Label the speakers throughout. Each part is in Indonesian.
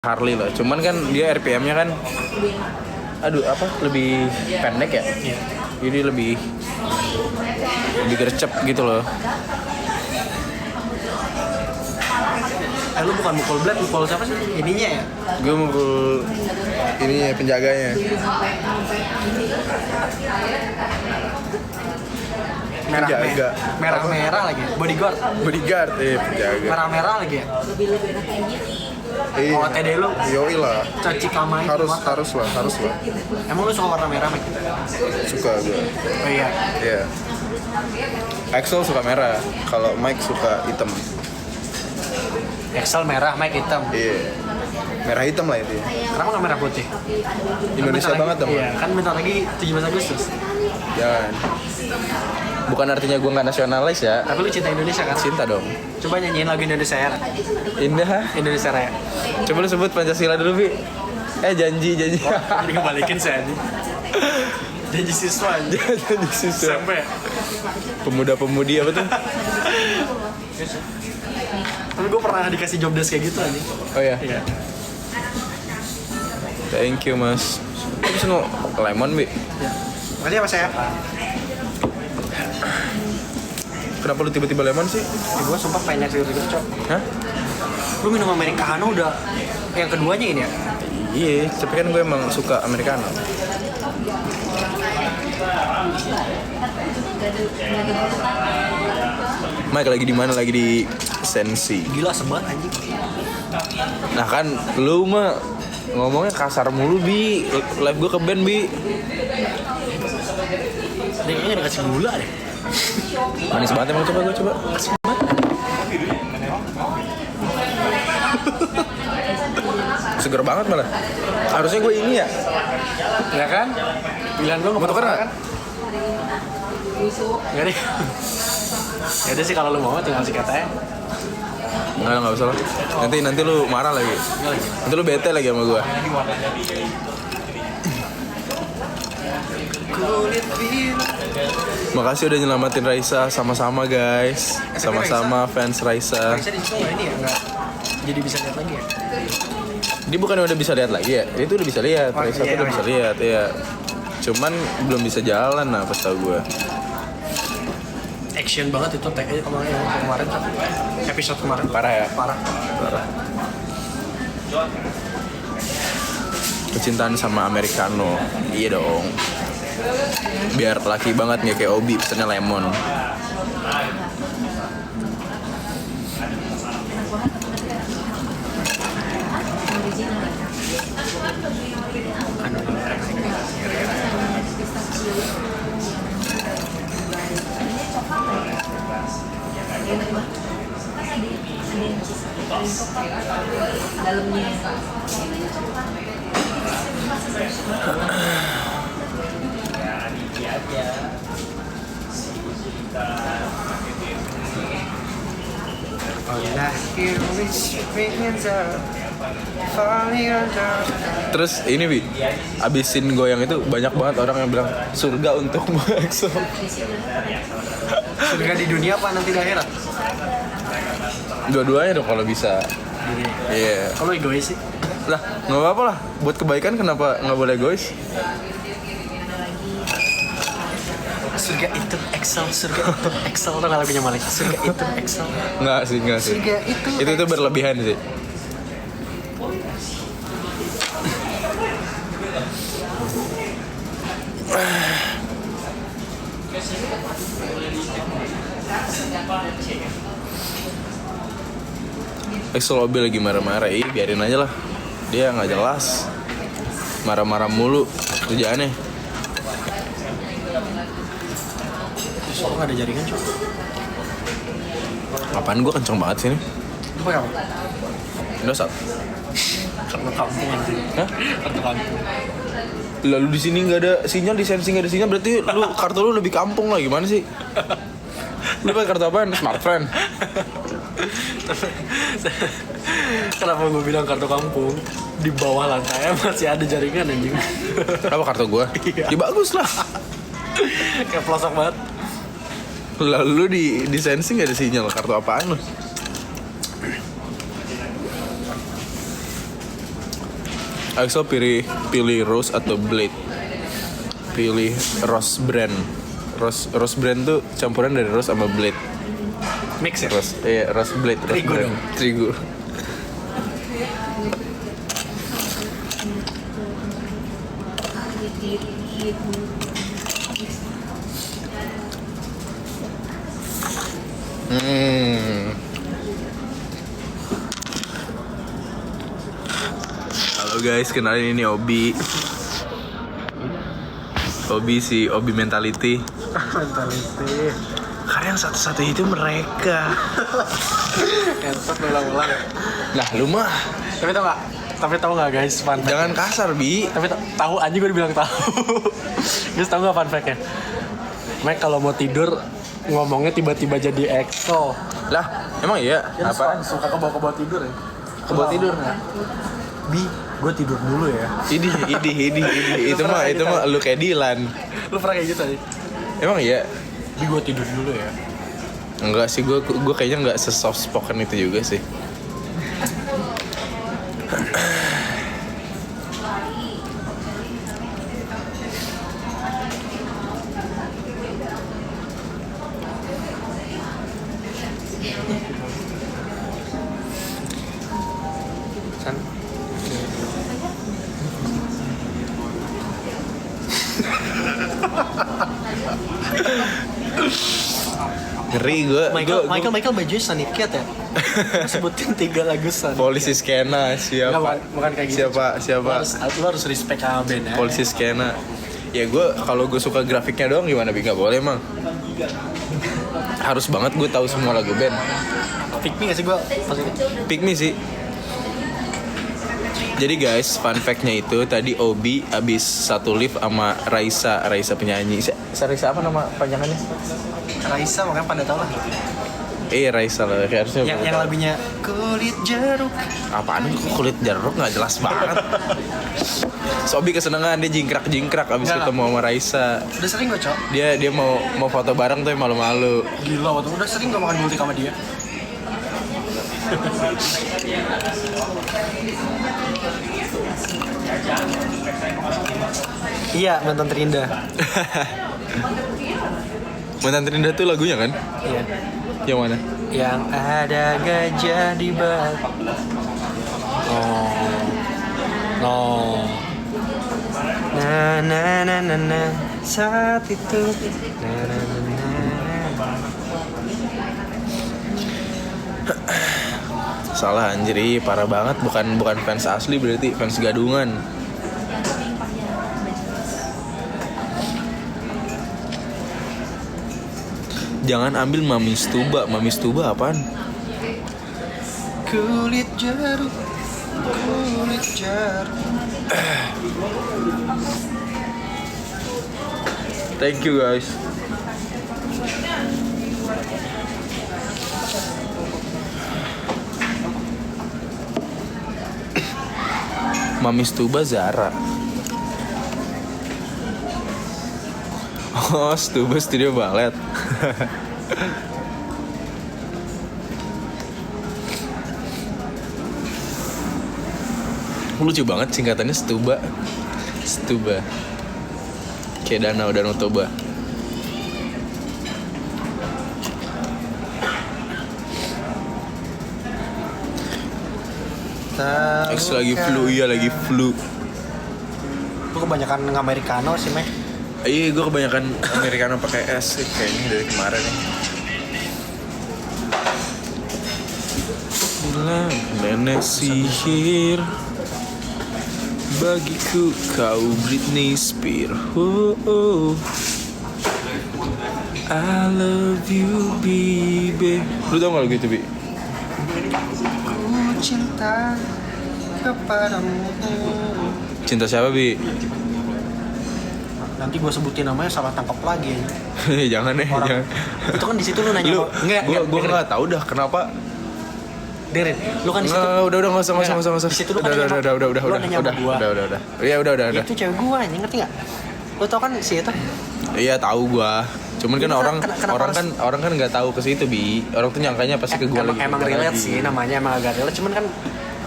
Speaker 1: Harley lah. Cuman kan dia RPM-nya kan lebih pendek ya.
Speaker 2: Iya.
Speaker 1: Jadi lebih gercep gitu loh.
Speaker 2: Lu bukan mukul blade, mukul siapa sih? Ininya ya?
Speaker 1: Gue mukul ini penjaganya. Penjaga.
Speaker 2: Merah-merah lagi. Bodyguard.
Speaker 1: Bodyguard, penjaga.
Speaker 2: Merah-merah lagi ya?
Speaker 1: Iya.
Speaker 2: Oh, TD lu?
Speaker 1: Yoi lah.
Speaker 2: Caci kamai.
Speaker 1: Harus lah.
Speaker 2: Emang lu suka warna merah, Mike?
Speaker 1: Suka gue.
Speaker 2: Oh iya.
Speaker 1: Iya. Axel suka merah, kalau Mike suka hitam.
Speaker 2: Excel merah, Mike hitam.
Speaker 1: Iya. Merah hitam lah itu.
Speaker 2: Kenapa nggak merah putih?
Speaker 1: Indonesia
Speaker 2: Kan bentar
Speaker 1: banget
Speaker 2: lagi,
Speaker 1: dong.
Speaker 2: Iya, kan bentar lagi 17 Agustus.
Speaker 1: Jangan. Bukan artinya gue nggak nasionalis ya.
Speaker 2: Tapi lu cinta Indonesia kan?
Speaker 1: Cinta dong.
Speaker 2: Coba nyanyiin lagu Indonesia Raya.
Speaker 1: Indah.
Speaker 2: Indonesia Raya.
Speaker 1: Coba lu sebut Pancasila dulu, Bi. Janji.
Speaker 2: Jadi kebalikin saya nih. Janji siswa aja.
Speaker 1: Janji siswa.
Speaker 2: Sampai.
Speaker 1: Pemuda-pemudi apa tuh?
Speaker 2: Tapi gue pernah dikasih job desk kayak gitu aja.
Speaker 1: Oh ya.
Speaker 2: Iya.
Speaker 1: Thank you, Mas. Terus no lemon, Bi.
Speaker 2: Ya. Makasih ya Mas ya.
Speaker 1: Kenapa lu tiba-tiba lemon sih?
Speaker 2: Gue sumpah pengen nyaksiin gitu, Cok.
Speaker 1: Hah?
Speaker 2: Lu minum Americano udah yang keduanya ini ya?
Speaker 1: Iya, tapi kan gue emang suka Americano. Mike lagi di mana? Lagi di Sensi.
Speaker 2: Gila sebat anjing.
Speaker 1: Nah kan, lu mah ngomongnya kasar mulu, Bi. Live gue ke band, Bi.
Speaker 2: Ini kayaknya udah kasih gula deh.
Speaker 1: Manis banget emang, coba. Seger banget malah. Harusnya gue ini ya.
Speaker 2: Ya kan? Pilihan gue
Speaker 1: Mau tuker nggak?
Speaker 2: kan? Enggak deh. Ya udah sih kalau lu mau tinggal kasih katanya.
Speaker 1: Nggak usah lah. Nanti lu marah lagi. Nanti lu bete lagi sama gue. Makasih udah nyelamatin Raisa, sama-sama guys. Sama-sama fans Raisa.
Speaker 2: Raisa di situ nggak ini ya? Nggak jadi bisa lihat lagi ya?
Speaker 1: Dia bukan udah bisa lihat lagi ya? Itu udah bisa lihat,
Speaker 2: Oh,
Speaker 1: Raisa
Speaker 2: iya,
Speaker 1: tuh udah
Speaker 2: oh,
Speaker 1: bisa lihat ya. Cuman belum bisa jalan lah pas tau gue.
Speaker 2: Action banget itu tag aja kemarin tuh. Episode kemarin.
Speaker 1: Parah ya?
Speaker 2: Parah.
Speaker 1: Kecintaan sama Americano. Iya dong. Biar laki banget nggak kayak Obi pesennya lemon. Terus ini Bi, abisin goyang itu banyak banget orang yang bilang surga untuk EXO.
Speaker 2: Surga di dunia apa nanti di akhirat?
Speaker 1: Dua-duanya dong kalau bisa. Iya.
Speaker 2: Kalau egois sih.
Speaker 1: Lah, nggak apa-apa lah. Buat kebaikan kenapa nggak boleh egois?
Speaker 2: Surga itu Excel, surga itu Excel tuh kalau lagunya Malik. Surga itu Excel.
Speaker 1: Nggak sih.
Speaker 2: Surga
Speaker 1: Itu berlebihan sih. EXO Lobby lagi marah-marah, biarin aja lah. Dia nggak jelas, marah-marah mulu kerjaannya.
Speaker 2: Soalnya nggak ada jaringan cuy.
Speaker 1: Apaan gue kenceng banget sih ini?
Speaker 2: Itu pakai apa?
Speaker 1: Indosat.
Speaker 2: Kartu kampung anjing.
Speaker 1: Hah?
Speaker 2: Kartu kampung.
Speaker 1: Lalu di sini nggak ada sinyal, di Sensi nggak ada sinyal, berarti lu kartu lu lebih kampung lah, gimana sih? Lu pakai kartu apaan? Smartfriend.
Speaker 2: Kenapa gue bilang kartu kampung? Di bawah lantai masih ada jaringan anjing.
Speaker 1: Apa kartu gue?
Speaker 2: Iya.
Speaker 1: Ya bagus lah.
Speaker 2: Kayak pelosok banget.
Speaker 1: Lalu di Sensi nggak ada sinyal, kartu apaan lu? Axel pilih Rose atau Blade. Pilih Rose brand. Rose brand tuh campuran dari Rose sama Blade.
Speaker 2: Mix ya?
Speaker 1: Rose Blade. Rose
Speaker 2: Terigu
Speaker 1: brand.
Speaker 2: dong.
Speaker 1: Terigu. Halo guys, kenalin ini Obi. Obi mentality.
Speaker 2: Mentality.
Speaker 1: Karena yang satu-satu itu mereka.
Speaker 2: Entot ulang-ulang.
Speaker 1: Nah, lu mah
Speaker 2: Tapi tau nggak guys fun fact?
Speaker 1: jangan kasar, Bi.
Speaker 2: Tapi tahu anjing gue dibilang tahu. Guys tahu nggak fun fact-nya? Mike kalau mau tidur ngomongnya tiba-tiba jadi EXO.
Speaker 1: Lah, emang iya? Apa?
Speaker 2: Suka kebawa tidur ya?
Speaker 1: Kebawa tidur?
Speaker 2: Bi, gue tidur dulu ya.
Speaker 1: Idi. Itu mah lu kayak Dilan.
Speaker 2: Lu pernah kayak gitu aja?
Speaker 1: Emang iya?
Speaker 2: Bi, gue tidur dulu ya.
Speaker 1: Enggak sih, gue kayaknya enggak se-soft spoken itu juga sih.
Speaker 2: Kan?
Speaker 1: Ngeri gue.
Speaker 2: Michael bajunya Sunny Cat ya? Lu sebutin 3 lagu Sunny
Speaker 1: Polisi
Speaker 2: Cat.
Speaker 1: skena siapa?
Speaker 2: Enggak, bukan kayak gitu.
Speaker 1: Siapa?
Speaker 2: Lu harus respect sama band ya.
Speaker 1: Polisi skena. Ya gue kalau gue suka grafiknya doang gimana, Bi? Nggak boleh emang. Harus banget gue tahu semua lagu band.
Speaker 2: Pick me gak sih gue?
Speaker 1: Pick me sih. Jadi guys, fun fact-nya itu tadi Obi abis satu lift sama Raisa penyanyi. Raisa apa nama panjangannya?
Speaker 2: Raisa makanya pada tau lah.
Speaker 1: Raisa lah, kayak harusnya.
Speaker 2: Yang lagunya kulit jeruk.
Speaker 1: Apaan kok kulit jeruk, nggak jelas banget. So, Obi kesenangan, dia jingkrak abis
Speaker 2: Nggak.
Speaker 1: ketemu sama Raisa.
Speaker 2: Udah sering gue cok.
Speaker 1: Dia mau foto bareng tuh malu-malu.
Speaker 2: Gila waktu udah sering gue makan multi sama dia. Iya, mantan terindah.
Speaker 1: Mantan terindah tuh lagunya kan?
Speaker 2: Iya.
Speaker 1: Yang mana?
Speaker 2: Yang ada gajah di bak. No. Na saat itu. Na.
Speaker 1: Salah anjir, parah banget. Bukan fans asli, berarti fans gadungan. Jangan ambil Mami Stuba apaan?
Speaker 2: Kulit jeruk.
Speaker 1: Thank you guys. Mami Stuba Zara. Oh, Stuba Studio Ballet. Lucu banget singkatannya Stuba. Kayak Danau Toba. X lagi flu.
Speaker 2: Lu kebanyakan Americano sih, Meh.
Speaker 1: Iya, gue kebanyakan Americano pakai es sih kayaknya dari kemarin nih. Nenek sihir bagiku kau Britney Spears. Oh. I love you baby. Lu tau gak lagu itu, Bi?
Speaker 2: Ku cinta kepadamu.
Speaker 1: Cinta siapa, Bi?
Speaker 2: Nanti gue sebutin namanya salah tangkap lagi.
Speaker 1: Jangan deh,
Speaker 2: Orang,
Speaker 1: jangan.
Speaker 2: itu kan di situ lu nanya.
Speaker 1: Gue nggak tahu dah kenapa.
Speaker 2: Derin, lu kan di situ.
Speaker 1: Udah nggak usah.
Speaker 2: Di situ lu kan
Speaker 1: udah.
Speaker 2: lu nanya sama gua.
Speaker 1: Udah. Iya udah.
Speaker 2: Itu cewek gua, ngerti nggak? Lu tau kan si itu?
Speaker 1: Iya tahu gua. Cuman kan
Speaker 2: Itu
Speaker 1: orang kan nggak tahu ke situ, Bi. Orang tuh nyangkanya pasti ke gua lagi.
Speaker 2: Emang relate sih namanya, emang agak relate. Cuman kan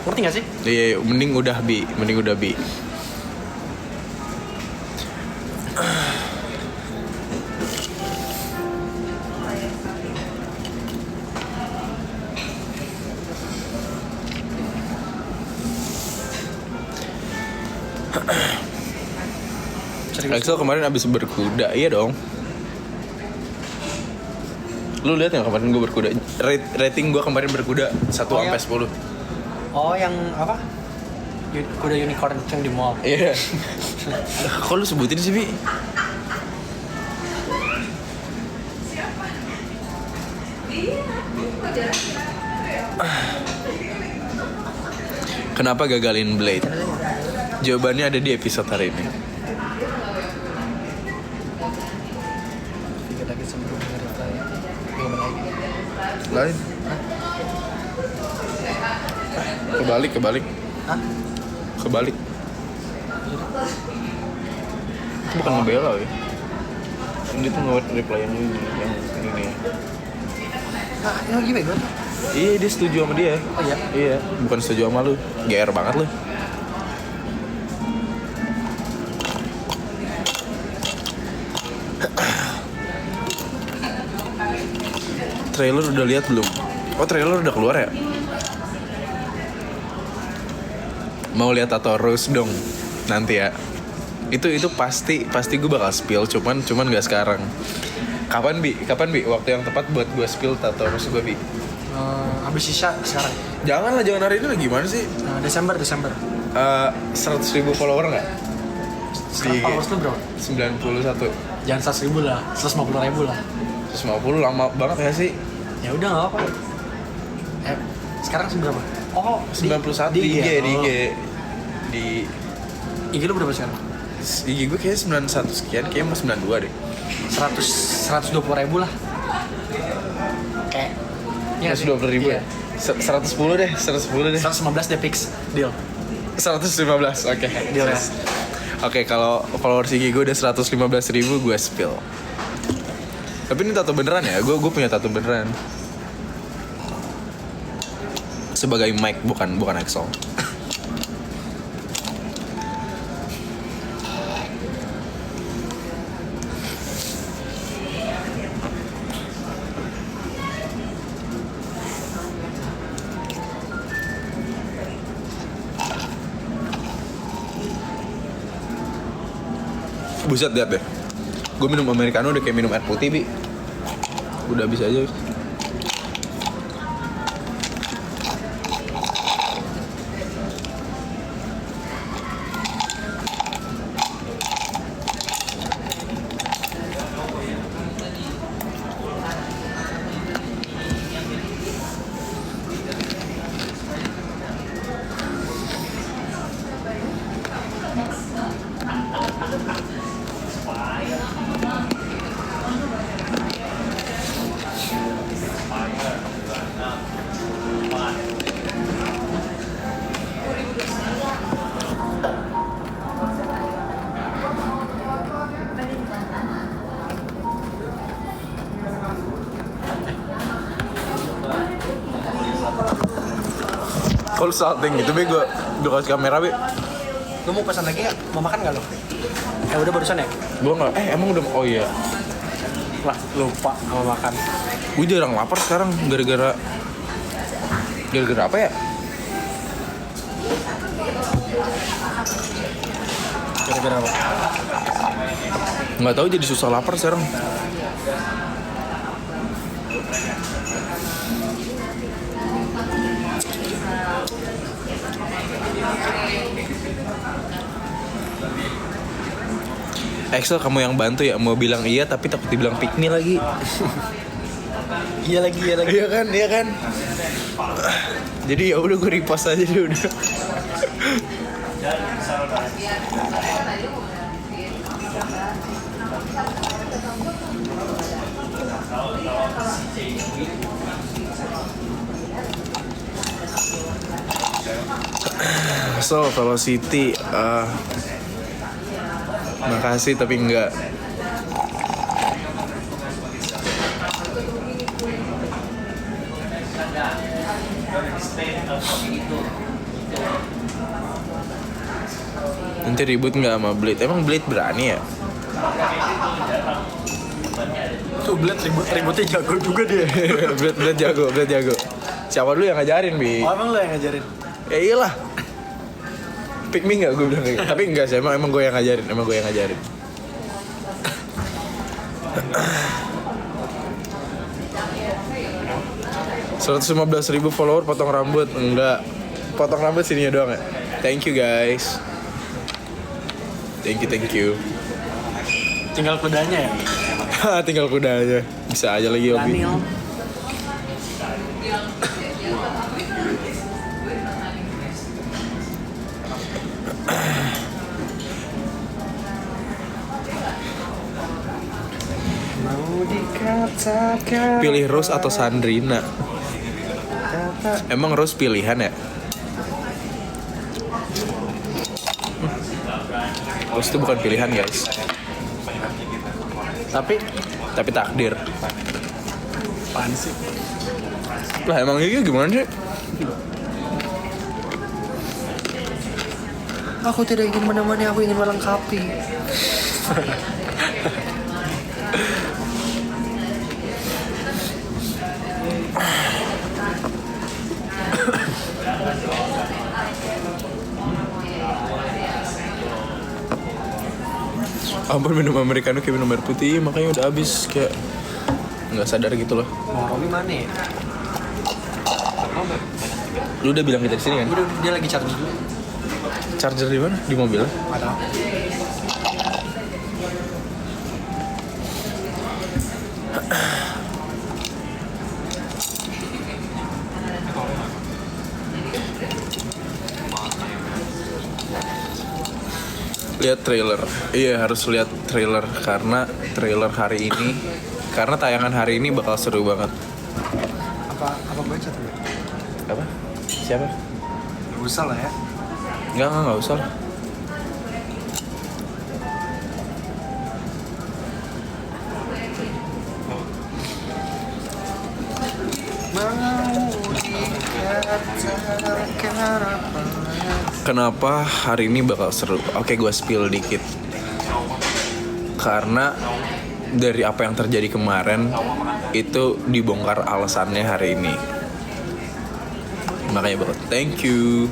Speaker 2: Ngerti gak sih?
Speaker 1: Iya, mending udah bi. Axel kemarin abis berkuda, iya dong. Lu lihat ya kemarin gue berkuda. Rating gue kemarin berkuda 1 sampai 10.
Speaker 2: Oh, yang apa? Kuda unicorn yang di mall.
Speaker 1: Iya. Kok lu sebutin sih, Bi? Kenapa gagalin Blade? Jawabannya ada di episode hari ini. Lain. Kebalik.
Speaker 2: Hah?
Speaker 1: Kebalik. Itu bukan ngebela ya. Ini tuh nge-reply yang ini.
Speaker 2: Nah, ini lagi bego tuh.
Speaker 1: Iya, dia setuju sama dia.
Speaker 2: Oh iya?
Speaker 1: Iya, bukan setuju sama lu. GR banget lu. Trailer udah lihat belum? Oh, trailer udah keluar ya? Mau lihat atau Rose dong nanti ya. Itu pasti gue bakal spill, cuman nggak sekarang. Kapan bi? Waktu yang tepat buat gue spill Tato Rose gue, Bi?
Speaker 2: Habis sisa sekarang.
Speaker 1: Jangan hari ini lah, gimana sih?
Speaker 2: Desember.
Speaker 1: 100.000 follower nggak?
Speaker 2: Sekarang followers lu berapa?
Speaker 1: 91.
Speaker 2: Jangan 100.000 lah, 150.000 lah.
Speaker 1: 150 lama banget ya sih?
Speaker 2: Ya udah nggak apa-apa. Sekarang berapa? Oh,
Speaker 1: 91 di IG. Di
Speaker 2: IG lu berapa sekarang?
Speaker 1: IG gue kayaknya 91 sekian, kayaknya mau 92 deh.
Speaker 2: 120.000 lah. Kayak
Speaker 1: Ya, 120.000 ya? 110 deh.
Speaker 2: 115 deh fix. Deal.
Speaker 1: 115, oke.
Speaker 2: Deal ya.
Speaker 1: Oke, kalau followers IG gue udah 115.000, gue spill. Tapi ini tato beneran ya? Gue punya tato beneran. Sebagai Mike, bukan Axel. Buset, liat deh. Gue minum americano udah kayak minum air putih, Bi. Udah habis aja. Kalau salting gitu, Bi, gue kasih kamera, Bi.
Speaker 2: Lu mau pesan lagi nggak? Mau makan nggak lo? Udah barusan ya?
Speaker 1: Gue nggak. Emang udah. Oh iya.
Speaker 2: Lah, lupa mau makan.
Speaker 1: Gue jarang lapar sekarang gara-gara apa ya?
Speaker 2: Gara-gara apa?
Speaker 1: Nggak tahu, jadi susah lapar sekarang. Axel, kamu yang bantu ya, mau bilang iya tapi takut dibilang pick me lagi.
Speaker 2: Iya lagi.
Speaker 1: Iya kan. Jadi ya udah, gue repost aja deh udah. So, Velocity, makasih tapi enggak. Nanti ribut nggak sama Blade? Emang Blade berani ya?
Speaker 2: Tuh Blade ributnya jago juga dia.
Speaker 1: Blade jago. Siapa dulu yang ngajarin, Bi?
Speaker 2: Oh, emang lo yang ngajarin?
Speaker 1: Ya iyalah. Pick me nggak gue bilang kayak gitu. Tapi enggak sih, emang gue yang ngajarin. 115.000 follower potong rambut. Enggak. Potong rambut sininya doang ya. Thank you guys. Thank you.
Speaker 2: Tinggal kudanya ya?
Speaker 1: Tinggal kudanya. Bisa aja lagi Obi.
Speaker 2: Daniel.
Speaker 1: Pilih Rose atau Sandrina? Emang Rose pilihan ya? Rose itu bukan pilihan guys.
Speaker 2: Tapi
Speaker 1: takdir.
Speaker 2: apaan sih?
Speaker 1: Lah emang ini gimana sih?
Speaker 2: Aku tidak ingin menemani, aku ingin melengkapi.
Speaker 1: Ampun, minum americano kayak minum air putih, makanya udah habis kayak nggak sadar gitu loh.
Speaker 2: Mau Robi mana ya?
Speaker 1: Lu udah bilang kita di sini kan?
Speaker 2: Udah, dia lagi charger dulu.
Speaker 1: Charger di mana? Di mobil?
Speaker 2: Ada.
Speaker 1: Lihat trailer. Iya, harus lihat trailer karena trailer hari ini, karena tayangan hari ini bakal seru banget.
Speaker 2: Apa baca tuh?
Speaker 1: Apa? Siapa?
Speaker 2: Gak usah lah ya.
Speaker 1: Enggak usah lah. Kenapa hari ini bakal seru? Oke, gue spill dikit. Karena dari apa yang terjadi kemarin itu dibongkar alasannya hari ini. Makanya bakal thank you.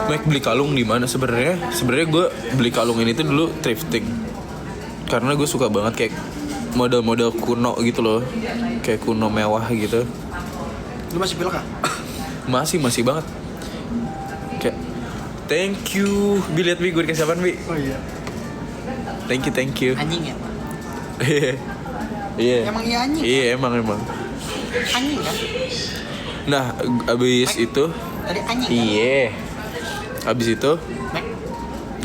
Speaker 1: Mike beli kalung di mana sebenarnya? Sebenarnya gue beli kalung ini tuh dulu thrifting. Karena gue suka banget kayak model-model kuno gitu loh, kayak kuno mewah gitu.
Speaker 2: Lu masih pilek kah?
Speaker 1: Masih banget. Kayak thank you. Bi, lihat Bi, gue dikasih apaan Bi?
Speaker 2: Oh iya.
Speaker 1: Thank you.
Speaker 2: Anjing ya?
Speaker 1: Iya.
Speaker 2: Emang iya anjing?
Speaker 1: Iya, emang.
Speaker 2: Anjing kan?
Speaker 1: Nah, abis itu
Speaker 2: Tadi anjing kan?
Speaker 1: iya. Abis itu
Speaker 2: Mac?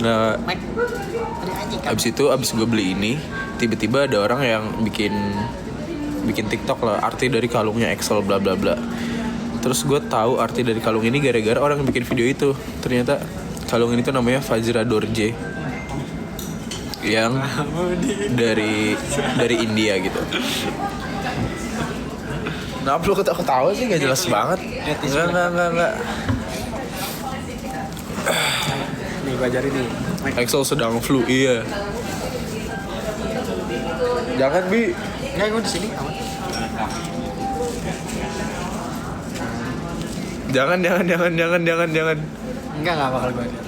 Speaker 1: nah,
Speaker 2: Mac? Tadi anjing kan?
Speaker 1: abis gue beli ini, tiba-tiba ada orang yang bikin TikTok lah, arti dari kalungnya Excel bla bla bla. Terus gue tahu arti dari kalung ini gara-gara orang yang bikin video itu. Ternyata kalung ini tuh namanya Vajra Dorje, yang dari India gitu. Kenapa lu ketawa sih? Gak jelas banget. Enggak.
Speaker 2: Nih gue ajarin nih. Mac.
Speaker 1: Excel sedang flu, iya. Jangan Bi.
Speaker 2: Enggak, gue di sini aman.
Speaker 1: Jangan.
Speaker 2: Enggak bakal gue ajarin.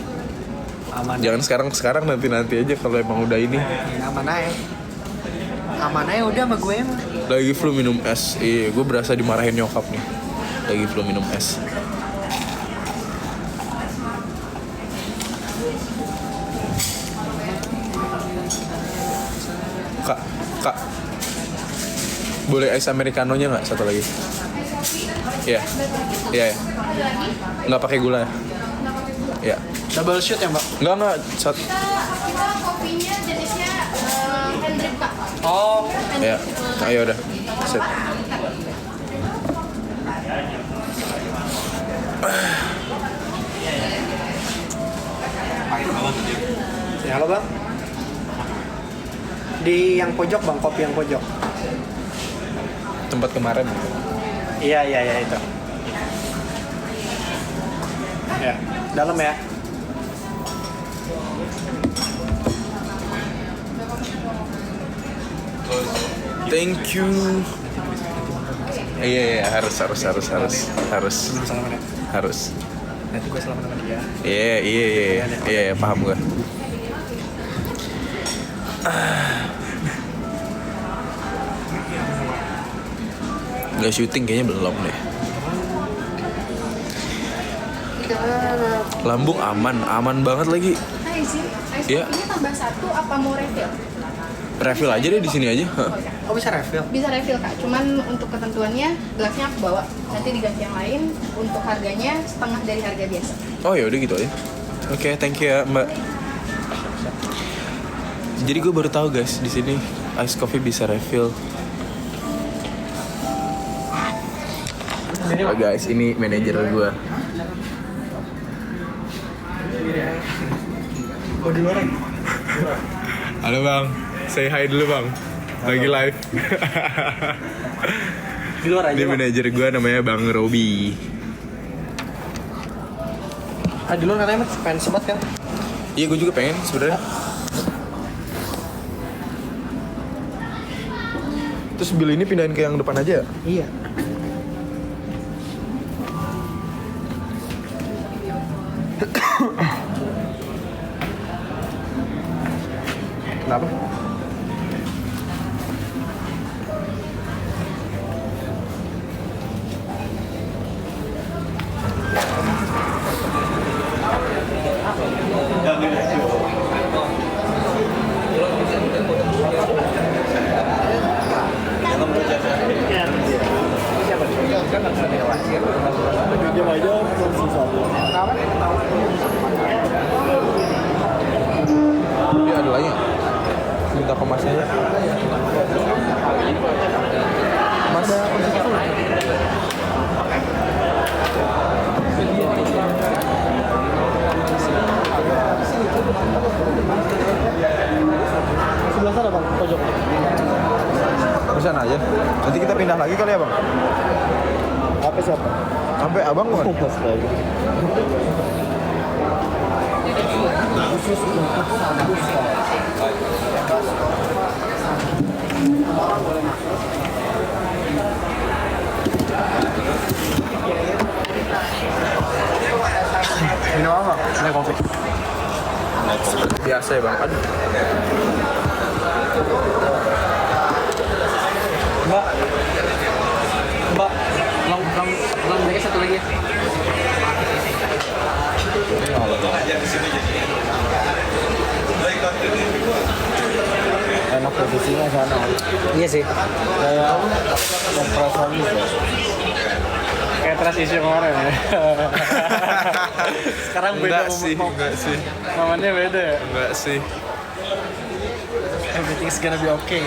Speaker 2: Aman.
Speaker 1: Jangan sekarang nanti aja kalau emang udah ini.
Speaker 2: Ya, aman aja. Aman aja udah sama gue emang.
Speaker 1: Lagi flu minum es. Iya, gue berasa dimarahin nyokap nih. Lagi flu minum es. Kak. Boleh es americano-nya nggak satu lagi? Iya. Nggak pakai gula. Ya.
Speaker 2: Double shoot ya mbak?
Speaker 1: Nggak. Satu.
Speaker 3: Kita kopinya jenisnya hand drip kak.
Speaker 2: Oh.
Speaker 1: Ya. Ayo udah. Set.
Speaker 2: Ya halo bang. Di yang pojok bang, kopi yang pojok.
Speaker 1: tempat kemarin.
Speaker 2: Iya itu. Ya, dalam ya.
Speaker 1: Thank you. Iya, harus.
Speaker 2: Belum salaman ya.
Speaker 1: Harus.
Speaker 2: Nanti gue salaman sama dia.
Speaker 1: Iya, paham gue. Nggak syuting kayaknya belum deh. Lambung aman banget lagi.
Speaker 3: Nah, izin, ice
Speaker 1: Iya.
Speaker 3: coffee-nya tambah 1 apa mau refill?
Speaker 1: Refill aja deh di sini aja. Hah.
Speaker 3: Oh, ya.
Speaker 2: Oh bisa refill?
Speaker 3: Bisa refill kak, cuman untuk ketentuannya gelasnya aku bawa, nanti diganti yang lain. Untuk harganya setengah dari harga biasa.
Speaker 1: Oh ya udah gitu aja. Oke, thank you ya Mbak. Jadi gue baru tahu guys di sini ice coffee bisa refill. Oh, guys, ini manajer gue.
Speaker 2: Oh di luar.
Speaker 1: Halo bang, say hi dulu bang. Lagi live.
Speaker 2: Di luar aja.
Speaker 1: Ini manajer gue namanya Bang Robi.
Speaker 2: Di luar katanya pengen sebat kan?
Speaker 1: Iya gue juga pengen sebenarnya. Terus bil ini pindahin ke yang depan aja ya?
Speaker 2: Iya.
Speaker 1: Kenapa? Iya ada lagi nggak? Minta kemasnya aja. Mas.
Speaker 2: Sebelah sana bang, pojok.
Speaker 1: Pesan aja. Nanti kita pindah lagi kali ya bang.
Speaker 2: Apa siapa?
Speaker 1: Sampai abang bukan?
Speaker 2: Minum apa? Ini kopi.
Speaker 1: Biasa ya bang. Aduh.
Speaker 2: Mbak, long jaga satu lagi ya.
Speaker 4: Enak posisinya sana.
Speaker 2: Iya sih.
Speaker 4: Kayak kompresor gitu.
Speaker 2: Kayak transisi kemarin ya. Sekarang beda.
Speaker 1: Enggak sih.
Speaker 2: Momennya beda ya.
Speaker 1: Enggak sih.
Speaker 2: Everything's gonna be okay.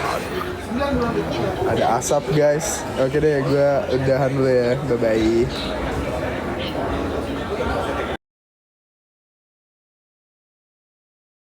Speaker 1: Ada asap guys. Oke deh, gue udahan dulu ya. Bye bye.